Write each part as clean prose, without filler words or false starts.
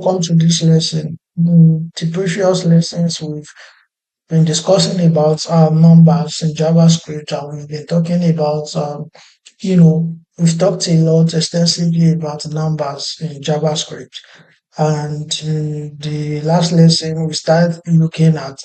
welcome to this lesson. In the previous lessons, we've been discussing about numbers in JavaScript, and we've been talking about, we've talked a lot extensively about numbers in JavaScript. And in the last lesson, we started looking at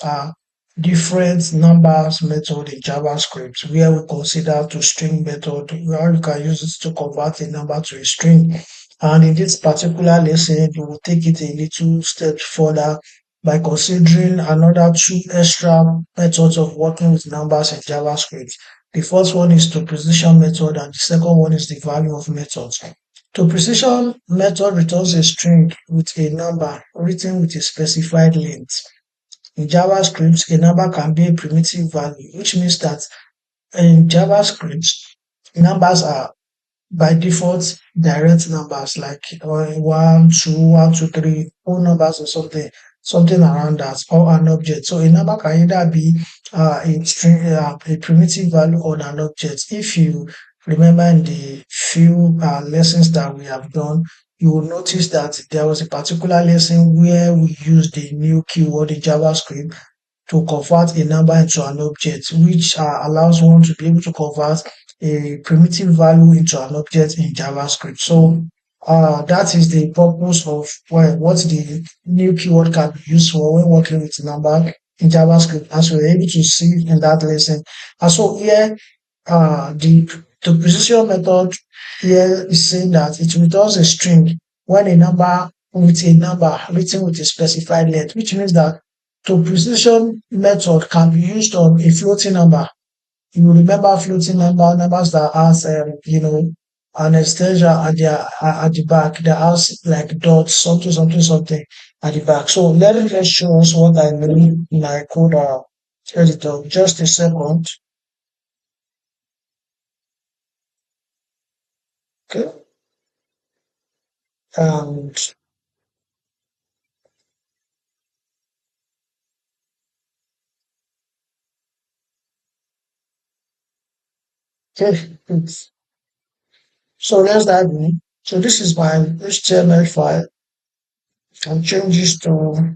different numbers method in JavaScript, where we consider toString method, where you can use it to convert a number to a string. And in this particular lesson, we will take it a little step further by considering another two extra methods of working with numbers in JavaScript. The first one is toPrecision method, and the second one is the valueOf method. toPrecision method returns a string with a number written with a specified length. In JavaScript, a number can be a primitive value, which means that in JavaScript, numbers are by default direct numbers like 1, 2, 1, 2, 3, whole numbers or something around that, or an object. So a number can either be a string, a primitive value, or an object. If you remember in the few lessons that we have done, you will notice that there was a particular lesson where we used the new keyword in JavaScript to convert a number into an object, which allows one to be able to convert a primitive value into an object in JavaScript. So that is the purpose of what the new keyword can be used for when working with number in JavaScript, as we were able to see in that lesson. And so here, the precision method here is saying that it returns a string when a number written with a specified length, which means that toPrecision method can be used on a floating number. You remember floating numbers that has an extension at the back that has like dots, something at the back. So let me just show us what I mean in my code editor. Just a second. Okay. And okay. So let's dive in. So this is my HTML file. I'll change this to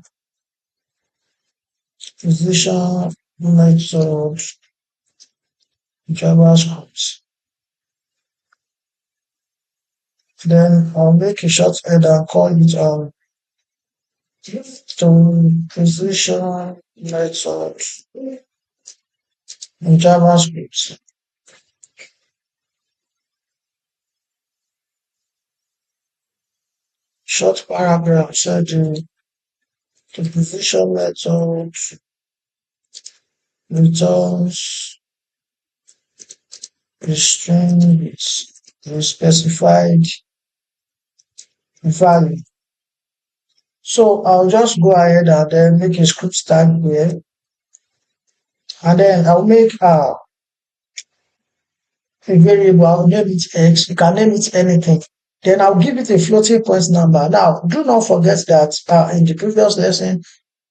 precision method JavaScript. Then I'll make a short header and call it toPrecision method in JavaScript. Short paragraph said the toPrecision method returns a string with a specified value. So I'll just go ahead and then make a script tag here, and then I'll make a variable. I'll name it X. You can name it anything. Then I'll give it a floating point number. Now, do not forget that in the previous lesson,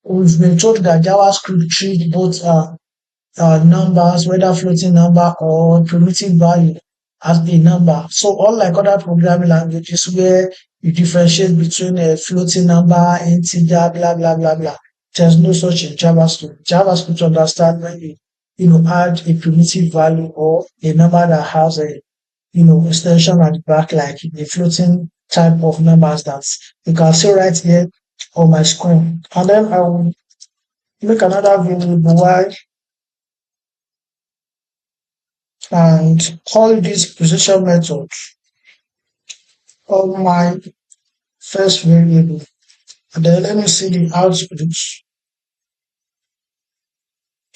we've been told that JavaScript treats both numbers, whether floating number or primitive value, as a number. So unlike other programming languages where you differentiate between a floating number, integer, blah blah blah blah, there's no such in JavaScript. JavaScript understands when you add a primitive value or a number that has a extension at the back, like a floating type of numbers that you can see right here on my screen. And then I will make another variable y and call this precision method on my first variable. And then let me see the output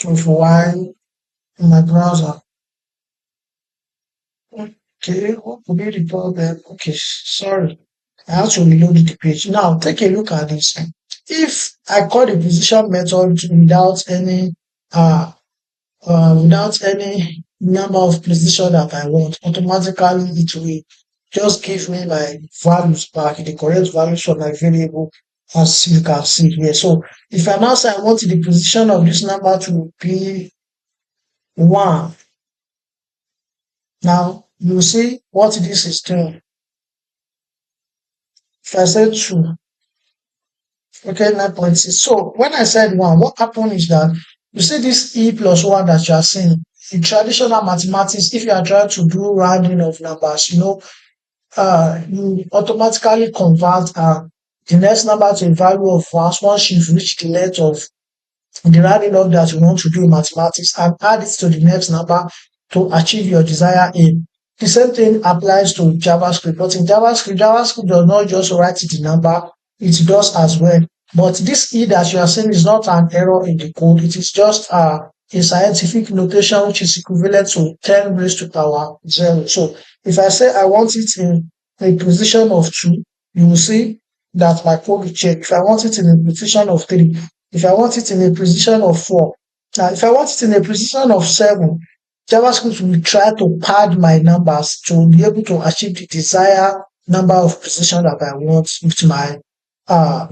of y in my browser. Okay, what could be the problem? Okay, sorry. I have to reload the page. Now take a look at this. If I call the precision method without any number of precision that I want, automatically it will just give me my values back, the correct values for my variable, as you can see here. So if I now say I want the precision of this number to be 1, now you see what this is doing. If I say 2, Okay, 9.6. So when I said one, what happened is that you see this E plus one that you are seeing in traditional mathematics, if you are trying to do rounding of numbers, you automatically convert the next number to a value of once you've reached the length of the rounding up that you want to do in mathematics and add it to the next number to achieve your desired aim. The same thing applies to JavaScript, but in JavaScript does not just write the number, it does as well. But this E that you are saying is not an error in the code, it is just a scientific notation which is equivalent to 10 raised to power 0. So if I say I want it in a position of 2, you will see that my code will change. If I want it in a position of 3, if I want it in a position of 4, now if I want it in a position of 7, JavaScript will try to pad my numbers to be able to achieve the desired number of position that I want with my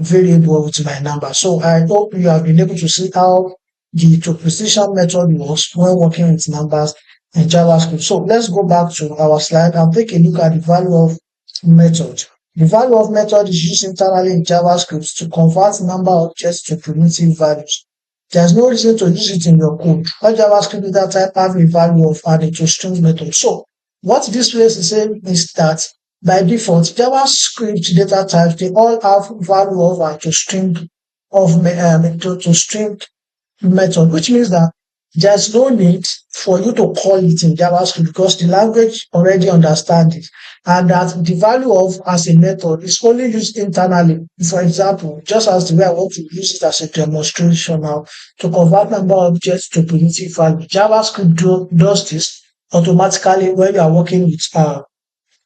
variable, with my number. So I hope you have been able to see how the toPrecision method works when working with numbers in JavaScript. So let's go back to our slide and take a look at the value of method. The value of method is used internally in JavaScript to convert number objects to primitive values. There's no reason to use it in your code. All JavaScript data type have a value of and a toString method. So what this place is saying is that by default, JavaScript data types, they all have value of and toString method, which means that there's no need for you to call it in JavaScript because the language already understands it, and that the value of as a method is only used internally. For example, just as the way I want to use it as a demonstration now to convert number objects to primitive value, JavaScript does this automatically when you are working with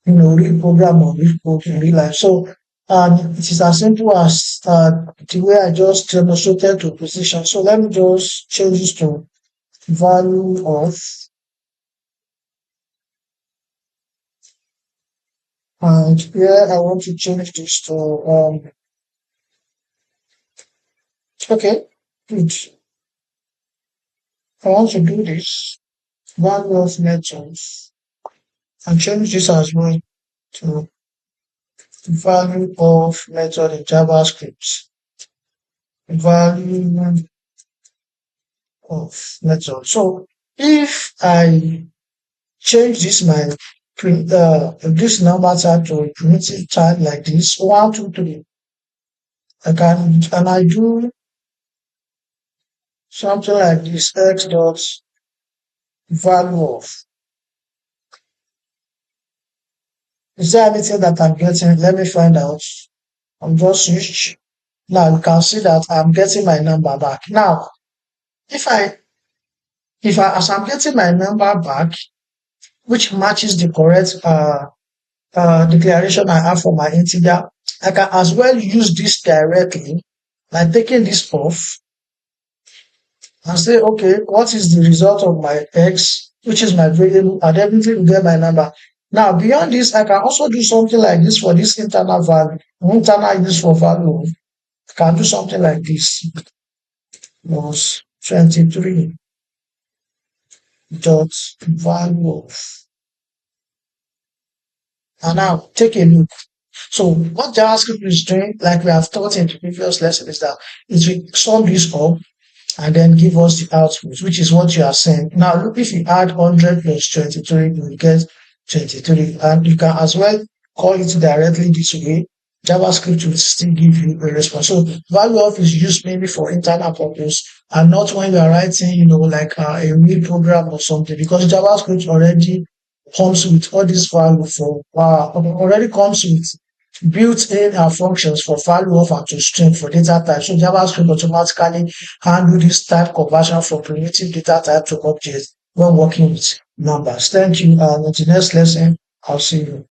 real program or real code in real life. So it is as simple as the way I just demonstrated toPrecision. So let me just change this to value of, and here I want to change this to okay, good. I want to do this value of methods and change this as well to value of method in JavaScript. Value of method. So if I change this number type to a primitive type like this, 1, 2, 3, I do something like this, x dot value of. Is there anything that I'm getting? Let me find out. I'm just switch. Now you can see that I'm getting my number back. Now, if I as I'm getting my number back, which matches the correct declaration I have for my integer, I can as well use this directly, like taking this off and say, okay, what is the result of my x, which is my variable, and everything will get my number. Now, beyond this, I can also do something like this for this internal value. Internal use for value, I can do something like this. Was 23 dot value of. And now take a look. So what JavaScript is doing, like we have taught in the previous lesson, is that it will sum this up and then give us the output, which is what you are saying. Now look, if you add 100 plus 23, you will get 23. And you can as well call it directly this way. JavaScript will still give you a response. So value of is used mainly for internal purpose and not when you are writing, like a real program or something, because JavaScript already comes with all these value for already comes with built-in functions for value of and to string for data type. So JavaScript automatically handle this type conversion from primitive data type to object when working with numbers. Thank you. And in the next lesson, I'll see you.